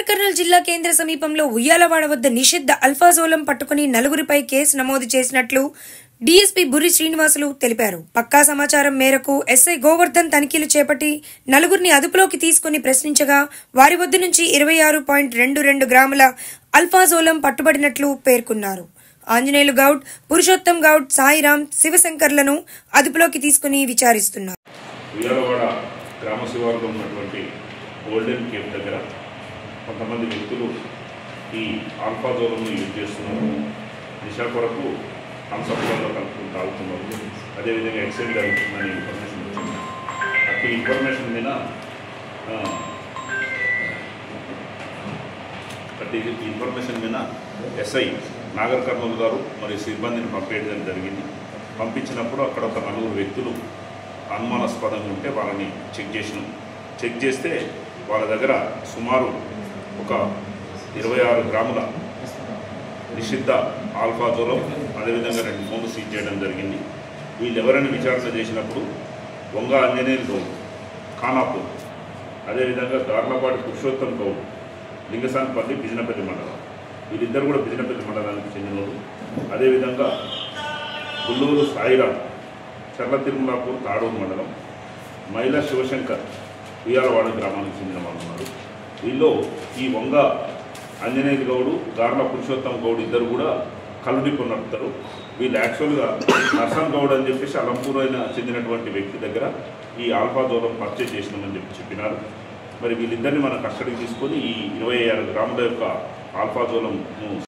నాగర్ కర్నూల్ జిల్లా కేంద్ర సమీపంలో ఉయ్యాలవాడ వద్ద నిషిద్ధ అల్ఫాజోలం పట్టుకుని నలుగురిపై కేసు నమోదు చేసినట్లు డీఎస్పీ బుర్రి శ్రీనివాసులు తెలిపారు. పక్కా సమాచారం మేరకు ఎస్ఐ గోవర్ధన్ తనిఖీలు చేపట్టి నలుగురిని అదుపులోకి తీసుకుని ప్రశ్నించగా వారి వద్ద నుంచి 26.22 గ్రాముల అల్ఫాజోలం పట్టుబడినట్లు పేర్కొన్నారు. ఆంజనేయులు గౌడ్, పురుషోత్తం గౌడ్, సాయిరాం, శివశంకర్లను అదుపులోకి తీసుకుని విచారిస్తున్నారు. గోల్డెన్ కేప్ దగ్గర కొంతమంది వ్యక్తులు ఈ ఆల్ఫాజోలంను యూజ్ చేస్తున్నారు. దిశ కొరకు హంసపురంలో కలుపుకుని తాగుతున్నారు. అదేవిధంగా ఎక్సైజ్ జరుగుతుందని ఇన్ఫర్మేషన్ వచ్చింది. అట్టి ఇన్ఫర్మేషన్ మీద ఎస్ఐ నాగర్ కర్నూల్ గారు మరియు సిబ్బందిని పంపేయడం జరిగింది. పంపించినప్పుడు అక్కడ ఒక నలుగురు వ్యక్తులు అనుమానాస్పదంగా ఉంటే వాళ్ళని చెక్ చేస్తే వాళ్ళ దగ్గర సుమారు ఒక 26 గ్రాముల నిషిద్ధ ఆల్ఫాజోలం, అదేవిధంగా 2 ఫోన్లు సీజ్ చేయడం జరిగింది. వీళ్ళు ఎవరైనా విచారణ చేసినప్పుడు వంగ ఆంజనేయులు గౌడ్, ఖానాపూర్, అదేవిధంగా గార్లపాటి పురుషోత్తం గౌడ్, లింగసాన్పల్లి, బిజినపల్లి మండలం, వీళ్ళిద్దరు కూడా బిజినపల్లి మండలానికి చెందినవారు. అదేవిధంగా గుల్లూరు సాయిరాం, చర్ల తిరుమలాపూర్, తాడూరు మండలం, మైలా శివశంకర్, ఉయ్యాలవాడ గ్రామానికి చెందిన వాళ్ళు ఉన్నారు. వీళ్ళు ఈ వంగ ఆంజనేయులు గౌడు, గార్ల పురుషోత్తం గౌడ్ ఇద్దరు కూడా కలుడిపు నడుపుతారు. వీళ్ళు యాక్చువల్గా నర్సన్ గౌడ్ అని చెప్పేసి అలంపూర్ అయిన చెందినటువంటి వ్యక్తి దగ్గర ఈ ఆల్ఫాజోలం పర్చేజ్ చేసినామని చెప్పినారు. మరి వీళ్ళిద్దరిని మన కస్టడీకి తీసుకొని ఈ 26 గ్రాముల యొక్క ఆల్ఫాజోలం